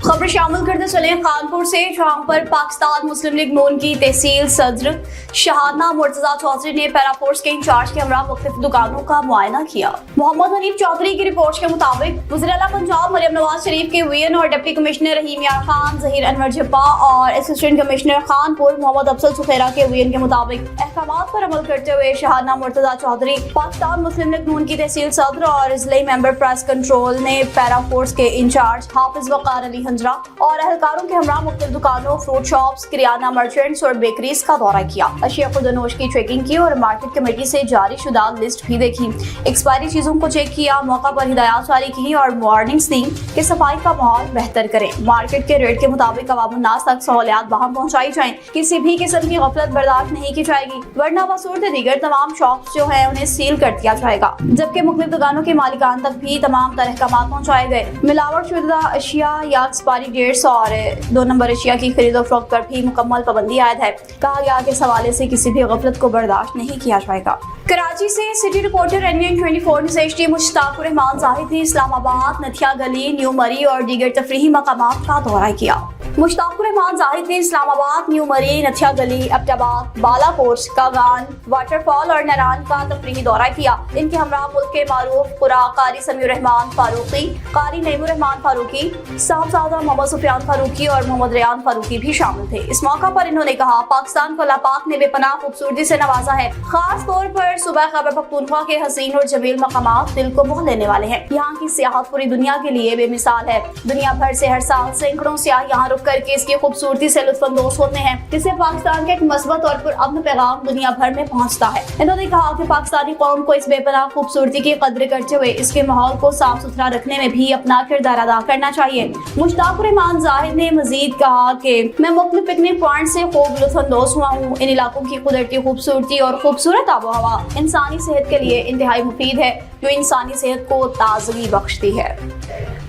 खबर शामिल करते चले कानपुर से, जहां पर पाकिस्तान मुस्लिम लीग नून की तहसील सदर शहाना मुर्तजा चौधरी ने पैराफोर्स के इंचार्ज के हमरा मुख्तलिफ दुकानों का मुआयना किया। मोहम्मद हनीफ चौधरी की रिपोर्ट के मुताबिक वज़ीर-ए-आला पंजाब मरियम नवाज शरीफ के वीएन और डिप्टी कमिश्नर रहीम यार खान, जहीर अनवर झप्पा और असिस्टेंट कमिश्नर खानपुर मोहम्मद अफसल सुखैरा के वीएन के मुताबिक अहकामात पर अमल करते हुए शहाना मुर्तजा चौधरी पाकिस्तान मुस्लिम लीग नून की तहसील सदर और जिले मेंबर प्रेस कंट्रोल ने पैराफोर्स के इंचार्ज हाफिज वकार अली हंजरा और एहलकारों के हमरा मुख्तलिफ दुकानों, फ्रूट शॉप्स, किराना मर्चेंट्स और बेकरीज का दौरा किया। अशिया खुर्दनोश की चेकिंग की और मार्केट कमेटी से जारी शुदा लिस्ट भी देखी। एक्सपायरी चीजों को चेक किया, मौका पर हिदायत जारी की और वार्निंग्स दी कि सफाई का माहौल बेहतर करें। मार्केट के रेट के मुताबिक अवामुन्नास तक सहूलियात बहाम पहुँचाई जाएं। किसी भी किस्म की गफलत बर्दाश्त नहीं की जाएगी, वरना बसूरत दीगर तमाम शॉप्स जो है उन्हें सील कर दिया जाएगा। जबकि मुख्तलिफ दुकानों के मालिकान तक भी तमाम तरह अहकामात पहुँचाए गए। मिलावट शुदा अशिया या एक्सपायरी डेट्स और 2 नंबर अशिया की खरीदो फरोख्त पर भी मुकम्मल पाबंदी आयद है। कहा गया कि इस हवाले से किसी भी गफलत को बर्दाश्त नहीं किया जाएगा। कराची से city reporter NVN 24 नज़ारिया मुश्ताकुर Rahman Zahid ने इस्लामाबाद, नथिया गली, न्यू मरी और दीगर तफरीही मकामात का दौरा किया। मुश्ताकुर रहमान जाहिद ने इस्लामाबाद, न्यू मरी, नथिया गली, अब्टाबाद, बालाकोट, कागान, वाटरफॉल और नारान का तफरीही दौरा किया। इनके हमरा मुल्क के मारूफ कुरा कारी समीउर रहमान फारूकी, कारी नईमुर रहमान फारूकी, साहबजादा मोहम्मद सुफियान फारूकी और मोहम्मद रेयान फारूकी भी शामिल थे। इस मौका पर इन्होंने कहा, पाकिस्तान को अल्लाह पाक ने बेपनाह खूबसूरती से नवाजा है। खास तौर पर सुबह खैबर पख्तूनख्वा के हसीन और जमील मकामात दिल को मोह लेने वाले हैं। यहाँ की सियाहत पूरी दुनिया के लिए बेमिसाल है। दुनिया भर से हर साल सैकड़ों सियाह यहाँ रुक करके इसकी खूबसूरती से लुत्फानंदोज होते हैं, जिससे पाकिस्तान का एक मस्बत और पुरअमन पैगाम दुनिया भर में पहुँचता है। इन्होंने कहा कि पाकिस्तानी कौम को इस बेपनाह खूबसूरती की कदर करते हुए इसके माहौल को साफ सुथरा रखने में भी अपना किरदार अदा करना चाहिए। मुश्ताकुर रहमान जाहिद ने मजीद कहा कि मैं मुख्तलिफ पिकनिक पॉइंट से खूब लुत्फानंदोज हुआ हूँ। इन इलाकों की कुदरती खूबसूरती और खूबसूरत आबो हवा इंसानी सेहत के लिए इंतहाई मुफीद है, जो इंसानी सेहत को ताजगी बख्शती है।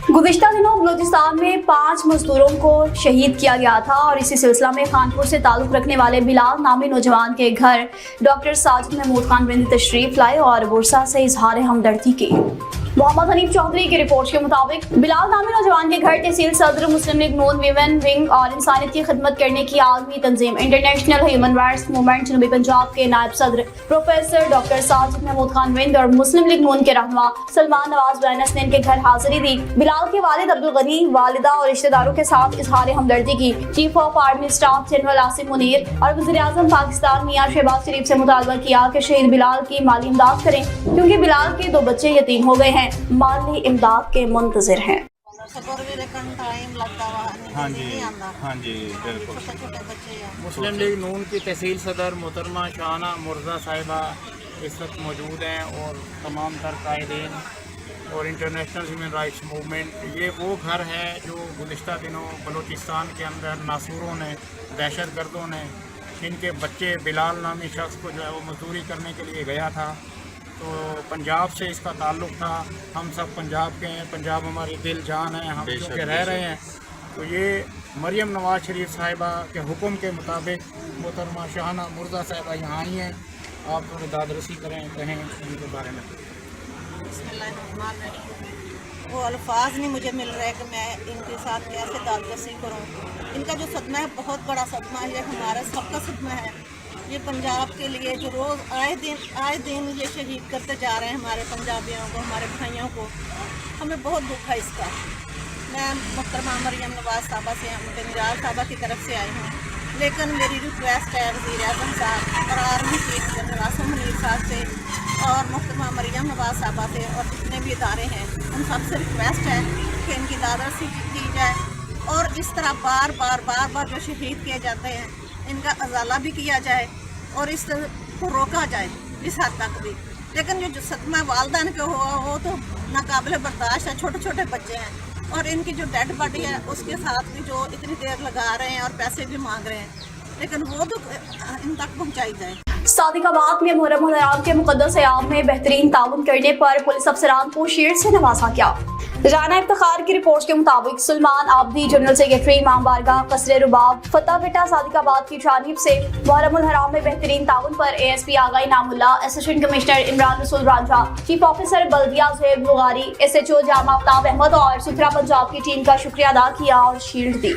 गुज़िश्ता दिनों बलूचिस्तान में 5 मजदूरों को शहीद किया गया था और इसी सिलसिला में खानपुर से ताल्लुक रखने वाले बिलाल नामी नौजवान के घर डॉक्टर साजिद महमूद खान बिंद तशरीफ लाए और बुरसा से इजहार हमदर्दी की। मोहम्मद हनीफ चौधरी की रिपोर्ट के मुताबिक बिलाल नामी नौजवान के घर तहसील सदर मुस्लिम लीग नून वीमेन विंग और इंसानियत की खिदमत करने की आलमी तंजीम इंटरनेशनल ह्यूमन राइट्स मूवमेंट जनूबी पंजाब के नायब सदर प्रोफेसर डॉक्टर साजिद महमूद खान बिंद और मुस्लिम लीग नून के रहनुमा सलमान नवाज बैनस ने इनके घर हाजिरी दी। बिलाल के वालिद अब्दुल गनी, वालिदा और रिश्तेदारों के साथ इजहार हमदर्दी की। Chief of army staff general Asim Munir और वज़ीर आज़म पाकिस्तान मियां शहबाज शरीफ से मुतालबा किया कि शहीद बिलाल की माली इमदाद करें, क्योंकि बिलाल के 2 बच्चे यतीम हो गए हैं, माली इमदाद के मुंतजिर हैं। हाँ जी बिल्कुल। मुस्लिम लीग नून की तहसील सदर मोहतरमा शहाना मुर्तज़ा साहिबा इस वक्त मौजूद हैं और तमाम तर कायदीन और इंटरनेशनल ह्यूमन राइट्स मूवमेंट, ये वो घर है जो गुज़िश्ता दिनों बलूचिस्तान के अंदर नासूरों ने, दहशत गर्दों ने, इनके बच्चे बिलाल नामी शख्स को जो है वो मजदूरी करने के लिए गया था। तो पंजाब से इसका ताल्लुक़ था। हम सब पंजाब के हैं, पंजाब हमारी दिल जान है, हम चूँकि रह रहे हैं। तो ये मरियम नवाज शरीफ साहिबा के हुक्म के मुताबिक मोहतरमा शहाना मुर्तज़ा साहिबा यहाँ आई हैं। आप थोड़ी दादरसी करें, कहें इनके बारे में। वो अल्फाज नहीं मुझे मिल रहे कि मैं इनके साथ कैसे दादरसी करूं। इनका जो सदमा है बहुत बड़ा सदमा है, हमारा सबका सदमा है। ये पंजाब के लिए जो रोज़ आए दिन ये शहीद करते जा रहे हैं हमारे पंजाबियों को, हमारे भाइयों को, हमें बहुत दुख है इसका। मैं मोहतरमा मरियम नवाज साहबा से, मिराज साहबा की तरफ से आई हूँ, लेकिन मेरी रिक्वेस्ट है वज़ीर आज़म साहब और army chief general Asim Munir साहब से और मोहतरमा मरियम नवाज साहबा से और जितने भी इदारे हैं उन सबसे रिक्वेस्ट है कि इनकी दादरसी की जाए और इस तरह बार बार जो शहीद किए जाते हैं इनका अजाला भी किया जाए और इस को रोका जाए इस हद तक भी। लेकिन जो सदमा वालदान के हुआ वो तो नाकाबिल बर्दाश्त है। छोटे छोटे बच्चे हैं और इनकी जो डेड बॉडी है उसके साथ भी जो इतनी देर लगा रहे हैं और पैसे भी मांग रहे हैं, लेकिन वो तो इन तक पहुँचाई जाए। सादिकाबाद में मुहर्रम हराम के मुकद्दस अयाम में बेहतरीन ताउन करने पर पुलिस अफसरान को शील्ड से नवाजा गया। राना इफ्तिखार की रिपोर्ट के मुताबिक सलमान आबदी जनरल सेक्रेटरी इमाम बारगाह कसरे रुबाब फतेह बेटा सादिकाबाद की जानिब से मुहर्रम हराम में बेहतरीन ताउन पर ASP आगा इनामुल्लाह, असिस्टेंट कमिश्नर इमरान रसूल रांझा, चीफ ऑफिसर बल्दिया ज़ुहैब बुगारी, SHO जामा आफ्ताब अहमद और सुथरा पंजाब की टीम का शुक्रिया अदा किया और शील्ड दी।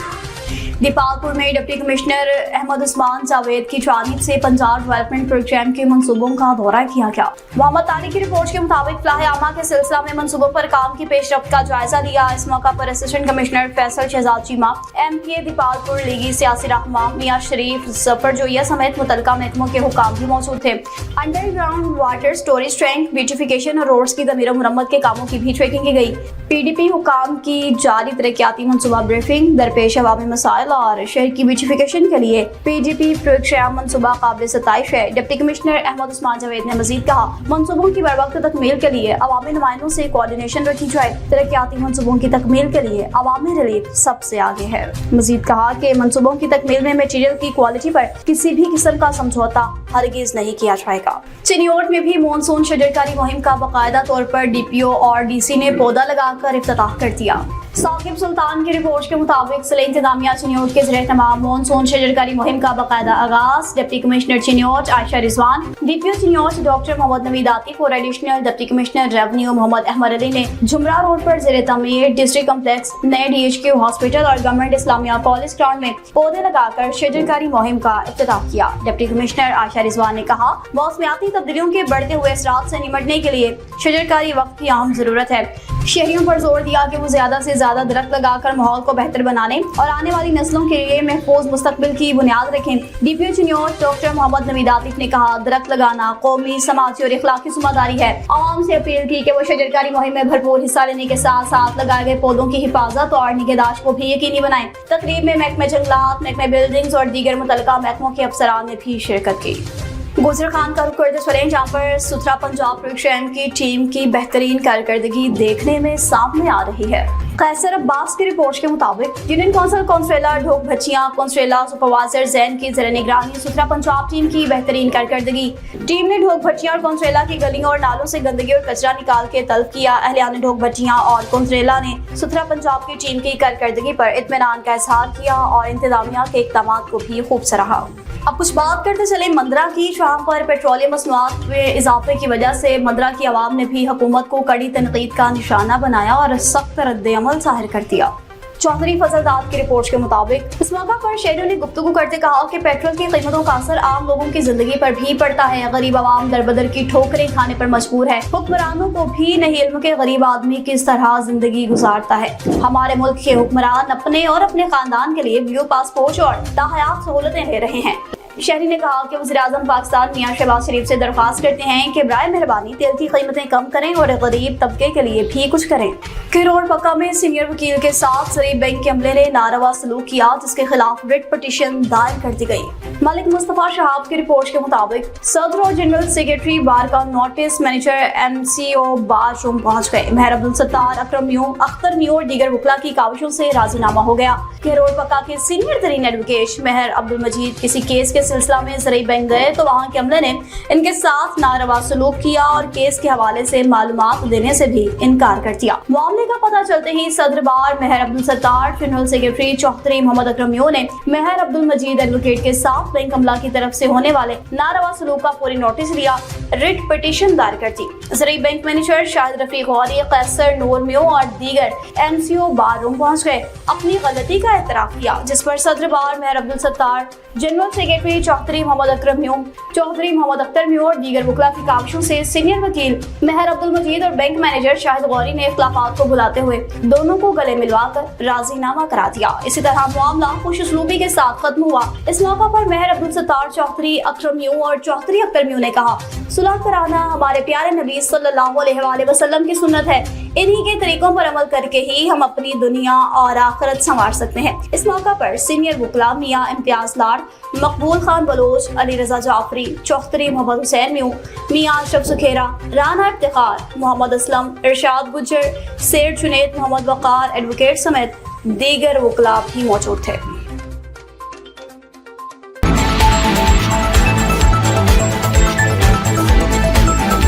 दीपालपुर में डिप्टी कमिश्नर अहमद उस्मान जावेद की जानिब से पंजाब डेवलपमेंट प्रोग्राम के मंसूबों का दौरा किया गया। मोहम्मद तारिक की रिपोर्ट के मुताबिक फलाह आमा के सिलसिला में मंसूबों पर काम की पेशरफ्त का जायजा लिया। इस मौका पर assistant commissioner Faisal Shahzad Cheema, MPA Dipalpur लीगी सियासी रहनुमा मियां शरीफ जफर जोइया समेत मुतल्लिका महकमों के हुकाम भी मौजूद थे। Underground water storage tank, beautification और रोड्स की तमीर मुरम्मत के कामों की भी चेकिंग की गई। PDP हुकाम की जारी तरक्याती मंसूबा ब्रीफिंग, दरपेश अवामी मसाइल और शहर की ब्यूटिफिकेशन के लिए PDP प्रोग्राम मंसूबा काबिल सताइश है। डिप्टी कमिश्नर अहमद उस्मान जावेद ने मजीद कहा, मंसूबों की बरवक्त तकमील के लिए अवामी नुमाइंदों से कोऑर्डिनेशन रखी जाए। तरक्याती मंसूबों की तकमील के लिए अवामी रिलीफ सबसे आगे है। मजीद कहा कि मंसूबों की तकमील में मटीरियल की क्वालिटी पर किसी भी किस्म का समझौता हरगिज नहीं किया जाएगा। चिन्योट में भी मानसून शजरकारी मुहिम का बाकायदा तौर पर DPO और DC ने पौधा लगाकर इफ्तिताह कर दिया। साकिब सुल्तान की रिपोर्ट के मुताबिक जिला इंतजामिया चिन्योट के ज़रिए तमाम मानसून शजरकारी मुहिम का बाकायदा आगाज। Deputy commissioner Chiniot Ayesha Rizwan, DPO Chiniot doctor Muhammad Naveed Atif और additional deputy commissioner revenue Muhammad Ahmed Ali ने जुमरा रोड पर ज़रिए तमीर डिस्ट्रिक्ट कम्प्लेक्स, नए DHQ हॉस्पिटल और गवर्नमेंट इस्लामिया कॉलेज ग्राउंड में पौधे लगाकर शजरकारी मुहिम का इफ्तिताह किया। डिप्टी कमिश्नर आयशा रिजवान ने कहा, मौसमियाती तब्दीलियों के बढ़ते हुए असरात से निपटने के लिए शजरकारी वक्त की अहम जरूरत है। शहरियों पर जोर दिया कि वो ज्यादा से ज्यादा दरख्त लगाकर माहौल को बेहतर बनाने और आने वाली नस्लों के लिए महफूज मुस्तकबिल की बुनियाद रखें। DPO चिन्योट डॉक्टर मोहम्मद नवीद आतिफ ने कहा, दरख्त लगाना कौमी, समाजी और इखलाकी जिम्मेदारी है। आवाम से अपील की कि वो शजरकारी मुहिम में भरपूर हिस्सा लेने के साथ साथ लगाए गए पौधों की हिफाजत और निगहदाश्त को भी यकीनी बनाएं। तकरीब में महकमे जंगलात, महकमे बिल्डिंग्स और दीगर मुतल्लिका महकमों के अफसरान ने भी शिरकत की। गुजर खान का रुख करते चलें, जहाँ पर सुथरा पंजाब प्रोग्राम की टीम की बेहतरीन कारकर्दगी देखने में सामने आ रही है। कैसर अब्बास की रिपोर्ट के मुताबिक यूनियन कौंसिल कौंसलेला ढोक भचिया कौंसलेला सुपरवाइजर जैन की ज़रिए निगरानी सुथरा पंजाब टीम की बेहतरीन कारकर्दगी। टीम ने ढोक भचिया और कौंसलेला की गलियों और नालों से गंदगी और कचरा निकाल के तलब किया। अहलियान ढोक भचिया और कौंसलेला ने सुथरा पंजाब की टीम की कारकर्दगी पर इत्मीनान का इजहार किया और इंतजामिया के इक़दाम को भी खूब सराहा। अब कुछ बात करते चले मंदरा की, जहाँ पर पेट्रोलियम मसनूआत में इजाफे की वजह से मंदरा की आवाम ने भी हुकूमत को कड़ी तनकीद का निशाना बनाया और सख्त रद्द-ए-अमल ज़ाहिर कर दिया। चौधरी फजल दाद की रिपोर्ट के मुताबिक इस मौका पर शहरियों ने गुफ्तगू करते कहा कि पेट्रोल की कीमतों का असर आम लोगों की जिंदगी पर भी पड़ता है। गरीब आवाम दरबदर की ठोकरें खाने पर मजबूर है। हुक्मरानों को भी नहीं इल्म के गरीब आदमी किस तरह जिंदगी गुजारता है। हमारे मुल्क के हुक्मरान अपने और अपने खानदान के लिए ब्लू पासपोर्ट और ताहयात सहूलतें ले रहे हैं। शहरी ने कहा कि वज़ीर-ए-आज़म पाकिस्तान मियां शहबाज शरीफ से दरख्वास्त करते हैं कि बराए मेहरबानी तेल की कीमतें कम करें और गरीब तबके के लिए भी कुछ करें। किरोड़ पक्का में सीनियर वकील के साथ ज़रीब बैंक के अमले ने नारवा सलूक किया, जिसके खिलाफ रिट पिटीशन दायर कर दी गई। मलिक मुस्तफा शहाब की रिपोर्ट के मुताबिक सदर और जनरल सेक्रेटरी बार का नोटिस मैनेजर MCO बार रूम पहुँच गए। मेहर अब्दुल सत्तार, अकरम न्यू, अख्तर न्यू और दीगर वकला की काविशों से राजीनामा हो गया। किरोड़ पक्का के सीनियर तरीन एडवोकेट मेहर अब्दुल मजीद किसी केस के सिलसिला में ज़रीब बैंक गए तो वहाँ के अमले ने इनके साथ नारवा सलूक किया और केस के हवाले से मालूमात देने से भी इनकार कर दिया। मामले का पता चलते ही सदर बार मेहर Abdul Sattar, general secretary Chaudhary Mohammad Akram new ने मेहर अब्दुल मजीद एडवोकेट के साथ बैंक अमला की तरफ से होने वाले नारवा सलूक का पूरी नोटिस लिया, रिट पिटीशन दायर कर दी। ज़रीब बैंक मैनेजर शाहिद रफीक गौरी, कैसर नूर म्यू और दीगर MCO बार रूम पहुँच गए, अपनी गलती का एतराफ़ किया, जिस पर सदर बार मेहर Abdul Sattar, general secretary Chaudhary Mohammad Akram new, Chaudhary Mohammad Akhtar new और दीगर वकला की काविशों से सीनियर वकील मेहर अब्दुल मजीद और बैंक मैनेजर शाहिद गौरी ने इख्तिलाफात को बुलाते हुए दोनों को गले मिलवाकर राजीनामा करा दिया। इसी तरह मामला खुशउस्लूबी के साथ खत्म हुआ। इस मौका पर मेहर अब्दुल सत्तार, चौधरी अकरम न्यू और चौधरी अख्तर न्यू ने कहा, सुलह कराना हमारे प्यारे नबी सल्लल्लाहु अलैहि वसल्लम की सुन्नत है। इन्हीं के तरीकों पर अमल करके ही हम अपनी दुनिया और आखिरत संवार सकते हैं। इस मौका पर सीनियर वकला मियां इम्तियाज लाड, मकबूल खान बलोच, अली रजा जाफरी, चौधरी मोहम्मद हुसैन न्यू, मियां अशरफ सुखेरा, राना इफ्तिखार, मोहम्मद असलम, इरशाद गुज्जर, सेठ जुनैद, मोहम्मद वकार एडवोकेट समेत दीगर वकला भी मौजूद थे।